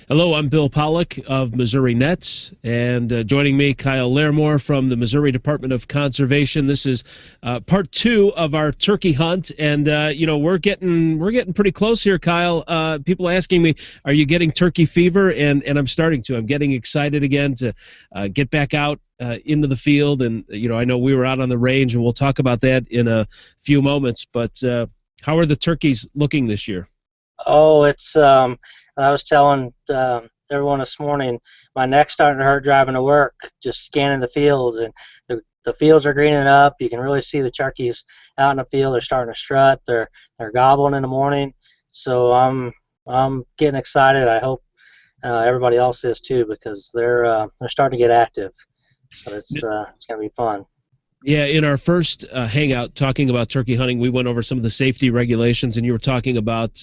Hello, I'm Bill Pollock of Missouri Nets, and joining me, Kyle Larimore from the Missouri Department of Conservation. This is part two of our turkey hunt, and we're getting pretty close here, Kyle. People asking me, "Are you getting turkey fever?" And I'm starting to. I'm getting excited again to get back out into the field, and I know we were out on the range, and we'll talk about that in a few moments. But how are the turkeys looking this year? Oh, I was telling everyone this morning, my neck's starting to hurt driving to work, just scanning the fields, and the fields are greening up. You can really see the turkeys out in the field. They're starting to strut. They're gobbling in the morning. So I'm getting excited. I hope everybody else is too, because they're starting to get active. So it's gonna be fun. Yeah, in our first hangout talking about turkey hunting, we went over some of the safety regulations, and you were talking about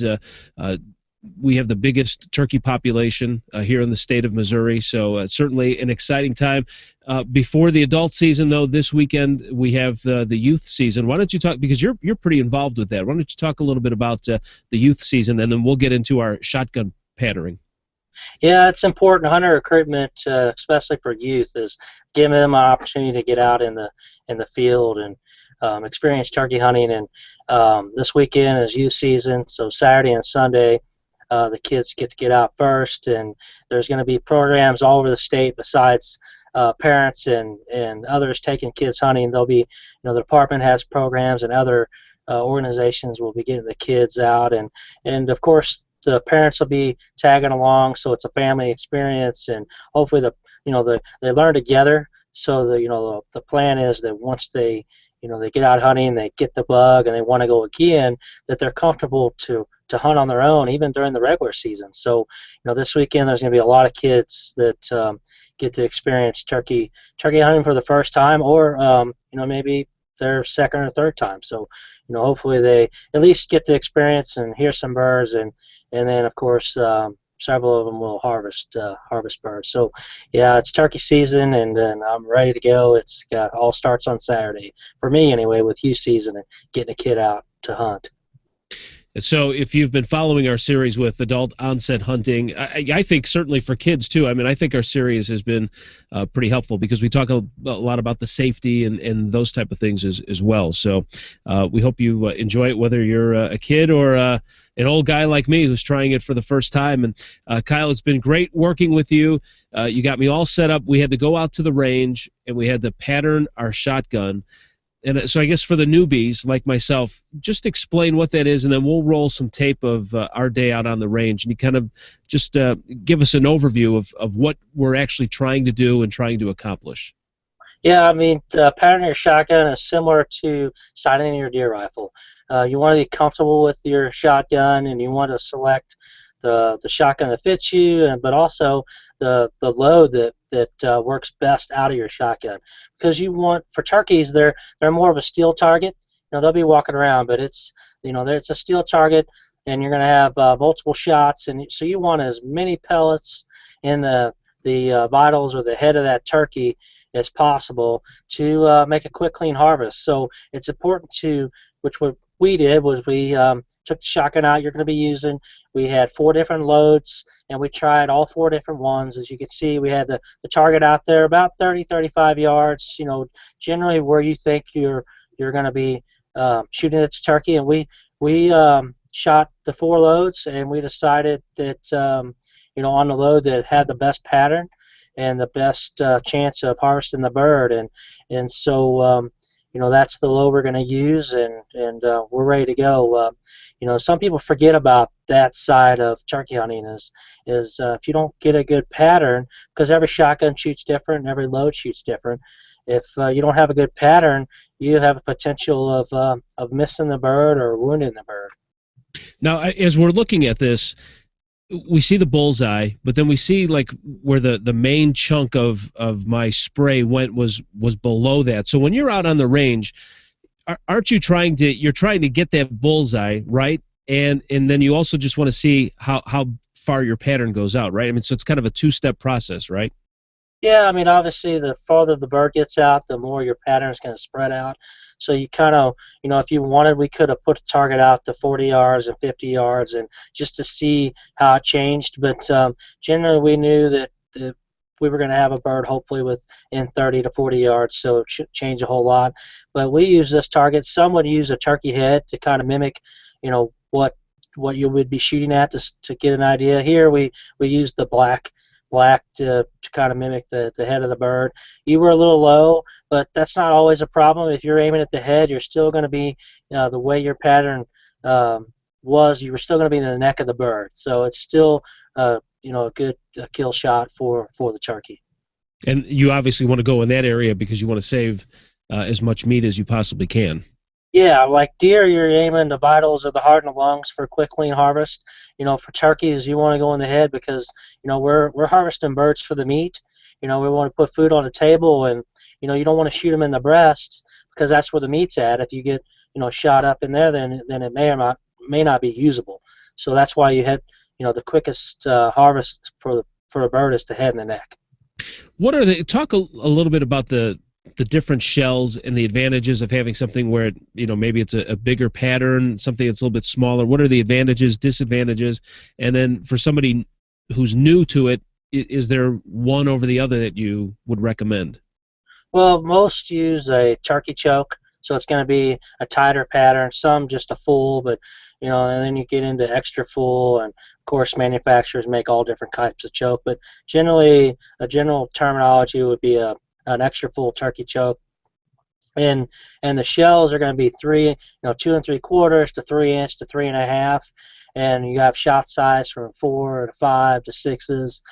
we have the biggest turkey population here in the state of Missouri, so certainly an exciting time. Before the adult season, though, this weekend we have the youth season. Why don't you talk, because you're pretty involved with that. Why don't you talk a little bit about the youth season, and then we'll get into our shotgun patterning. Yeah, it's important. Hunter recruitment, especially for youth, is giving them an opportunity to get out in the field and experience turkey hunting. And this weekend is youth season, so Saturday and Sunday, the kids get to get out first. And there's going to be programs all over the state besides parents and others taking kids hunting. There'll be, the department has programs, and other organizations will be getting the kids out, and of course the parents will be tagging along, so it's a family experience, and hopefully they learn together. So the plan is that once they get out hunting, they get the bug, and they want to go again, that they're comfortable to hunt on their own even during the regular season. So this weekend there's going to be a lot of kids that get to experience turkey hunting for the first time, or maybe their second or third time. So hopefully they at least get to experience and hear some birds, and then of course several of them will harvest birds. So yeah, it's turkey season, and I'm ready to go. All starts on Saturday for me anyway, with youth season and getting a kid out to hunt. So if you've been following our series with adult onset hunting, I think certainly for kids too. I mean, I think our series has been pretty helpful, because we talk a lot about the safety and those type of things as well. So we hope you enjoy it, whether you're a kid or an old guy like me who's trying it for the first time. And Kyle, it's been great working with you. You got me all set up. We had to go out to the range, and we had to pattern our shotgun. And so I guess for the newbies like myself, just explain what that is, and then we'll roll some tape of our day out on the range, and you kind of just give us an overview of what we're actually trying to do and trying to accomplish. Yeah, I mean, patterning your shotgun is similar to sighting your deer rifle. You want to be comfortable with your shotgun, and you want to select the shotgun that fits you, but also the load that works best out of your shotgun. Because for turkeys, they're more of a steel target. They'll be walking around, but it's a steel target, and you're going to have multiple shots, and so you want as many pellets in the vitals or the head of that turkey as possible to make a quick, clean harvest. So it's important what we did was we took the shotgun out you're going to be using. We had 4 different loads, and we tried all 4 different ones. As you can see, we had the target out there about 30-35 yards, generally where you think you're going to be shooting at the turkey. And we shot the 4 loads, and we decided that on the load that had the best pattern and the best chance of harvesting the bird, and so that's the load we're going to use, and we're ready to go. Some people forget about that side of turkey hunting is if you don't get a good pattern, because every shotgun shoots different and every load shoots different. If you don't have a good pattern, you have a potential of missing the bird or wounding the bird. Now, as we're looking at this, we see the bullseye, but then we see like where the main chunk of my spray went was below that. So when you're out on the range, aren't you trying to get that bullseye, right? And then you also just want to see how far your pattern goes out, right? I mean, so it's kind of a 2-step process, right? Yeah, I mean, obviously, the farther the bird gets out, the more your pattern is going to spread out. So you kind of, if you wanted, we could have put a target out to 40 yards and 50 yards, and just to see how it changed. But generally, we knew that we were going to have a bird hopefully within 30 to 40 yards, so it shouldn't change a whole lot. But we use this target. Some would use a turkey head to kind of mimic, what you would be shooting at to get an idea. Here we use the black to kind of mimic the head of the bird. You were a little low, but that's not always a problem. If you're aiming at the head, you're still going to be the way your pattern was. You were still going to be in the neck of the bird, so it's still a good kill shot for the turkey. And you obviously want to go in that area because you want to save as much meat as you possibly can. Yeah, like deer, you're aiming the vitals of the heart and the lungs for quick, clean harvest. For turkeys, you want to go in the head because we're harvesting birds for the meat. We want to put food on the table, and you don't want to shoot them in the breast because that's where the meat's at. If you get shot up in there, then it may not be usable. So that's why you hit the quickest harvest for a bird is the head and the neck. What are talk a little bit about the different shells and the advantages of having something where maybe it's a bigger pattern, something that's a little bit smaller. What are the advantages, disadvantages, and then for somebody who's new to it, is there one over the other that you would recommend? Well, most use a turkey choke, so it's going to be a tighter pattern. Some just a full, but and then you get into extra full, and of course manufacturers make all different types of choke. But generally, a general terminology would be an extra full turkey choke, and the shells are going to be 2 3/4 to 3 inch to 3 1/2, and you have shot size from 4 to 5 to 6s.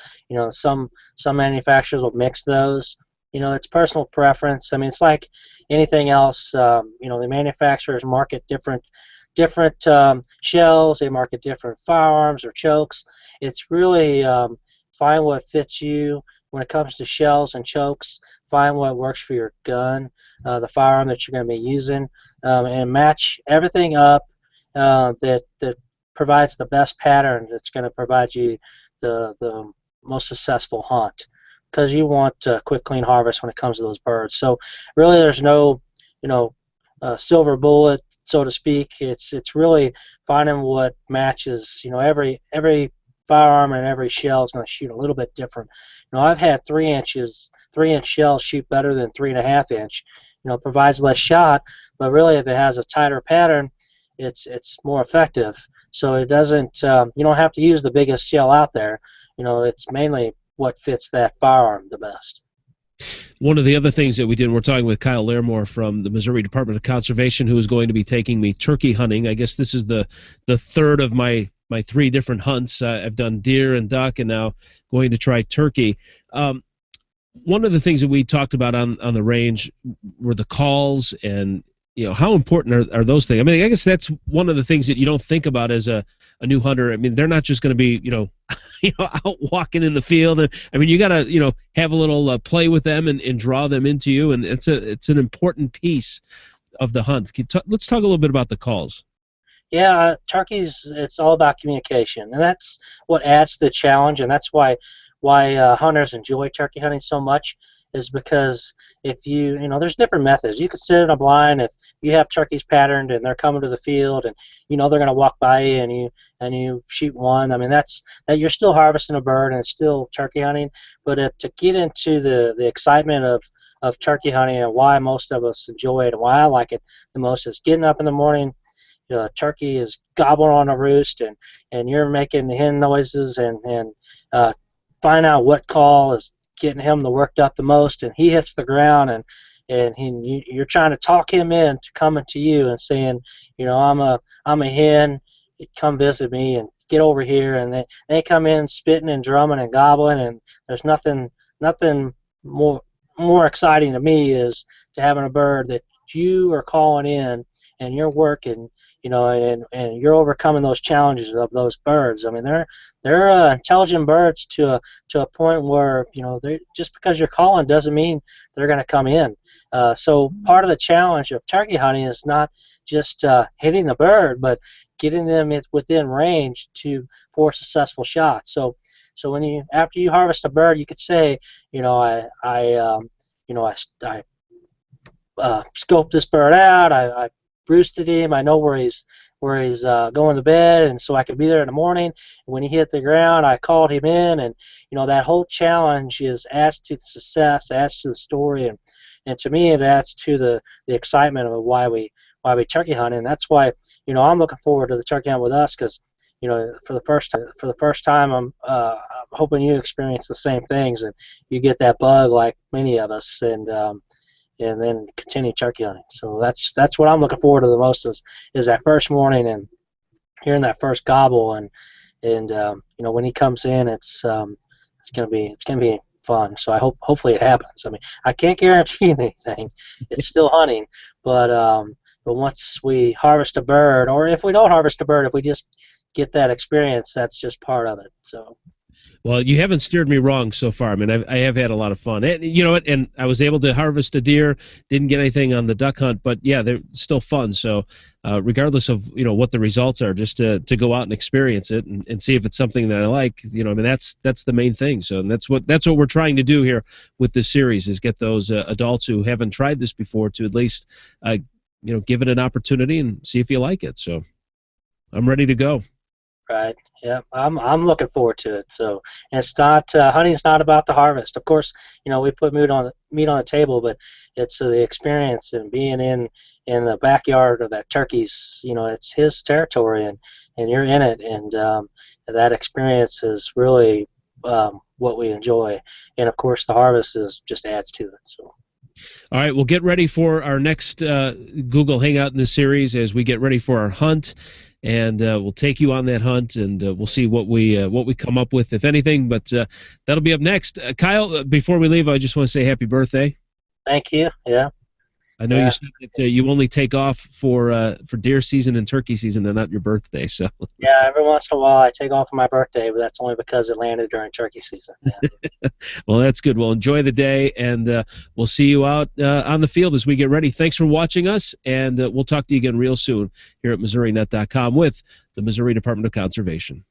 Some manufacturers will mix those. It's personal preference. I mean, it's like anything else. The manufacturers market different shells. They market different firearms or chokes. It's really find what fits you. When it comes to shells and chokes, find what works for your gun, the firearm that you're going to be using, and match everything up that provides the best pattern that's going to provide you the most successful hunt. Because you want a quick, clean harvest when it comes to those birds. So really, there's no silver bullet, so to speak. It's really finding what matches. Every firearm and every shell is going to shoot a little bit different. I've had 3-inch shells shoot better than 3 1/2 inch. Provides less shot, but really if it has a tighter pattern, it's more effective. So it doesn't. You don't have to use the biggest shell out there. It's mainly what fits that firearm the best. One of the other things that we did, we're talking with Kyle Larimore from the Missouri Department of Conservation, who is going to be taking me turkey hunting. I guess this is the third of my 3 different hunts. I've done deer and duck, and now going to try turkey. One of the things that we talked about on the range were the calls, and how important are those things? I mean, I guess that's one of the things that you don't think about as a new hunter. I mean, they're not just going to be out walking in the field. I mean, you got to have a little play with them and draw them into you, and it's an important piece of the hunt. Let's talk a little bit about the calls. Yeah, turkeys, it's all about communication, and that's what adds to the challenge, and that's why hunters enjoy turkey hunting so much, is because if there's different methods. You could sit in a blind if you have turkeys patterned and they're coming to the field, and they're going to walk by you and you shoot one. I mean, that you're still harvesting a bird and it's still turkey hunting. But to get into the excitement of turkey hunting and why most of us enjoy it and why I like it the most is getting up in the morning. Turkey is gobbling on a roost, and you're making hen noises and find out what call is getting him worked up the most, and he hits the ground, and you're trying to talk him into coming to you and saying, I'm a hen, come visit me and get over here, and they come in spitting and drumming and gobbling, and there's nothing more exciting to me is to having a bird that you are calling in and you're working, and you're overcoming those challenges of those birds. I mean, they're intelligent birds to a point where they just because you're calling doesn't mean they're going to come in. So part of the challenge of turkey hunting is not just hitting the bird, but getting them within range for successful shots. So after you harvest a bird, you could say, I scoped this bird out. I roosted him. I know where he's going to bed, and so I could be there in the morning. When he hit the ground, I called him in, and that whole challenge is adds to the success, adds to the story, and to me it adds to the excitement of why we turkey hunt, and that's why I'm looking forward to the turkey hunt with us because for the first time I'm hoping you experience the same things and you get that bug like many of us and then continue turkey hunting. So that's what I'm looking forward to the most is that first morning and hearing that first gobble and when he comes in it's gonna be fun. So hopefully it happens. I mean I can't guarantee anything. It's still hunting, but once we harvest a bird, or if we don't harvest a bird, if we just get that experience, that's just part of it. So. Well, you haven't steered me wrong so far. I mean, I have had a lot of fun. And, you know what? And I was able to harvest a deer. Didn't get anything on the duck hunt, but yeah, they're still fun. So, regardless of what the results are, just to go out and experience it and see if it's something that I like. I mean, that's the main thing. So that's what we're trying to do here with this series is get those adults who haven't tried this before to at least give it an opportunity and see if you like it. So, I'm ready to go. Right. Yeah. I'm looking forward to it. So, and it's not hunting's not about the harvest. Of course, we put meat on the table, but it's the experience and being in the backyard of that turkey's. It's his territory, and you're in it, and that experience is really what we enjoy. And of course, the harvest just adds to it. So. All right, we'll get ready for our next Google Hangout in this series as we get ready for our hunt, and we'll take you on that hunt, and we'll see what we come up with, if anything. But that'll be up next. Kyle, before we leave, I just want to say happy birthday. Thank you. Yeah. I know you said that you only take off for deer season and turkey season and not your birthday. So yeah, every once in a while I take off for my birthday, but that's only because it landed during turkey season. Yeah. Well, that's good. Well, enjoy the day, and we'll see you out on the field as we get ready. Thanks for watching us, and we'll talk to you again real soon here at MissouriNet.com with the Missouri Department of Conservation.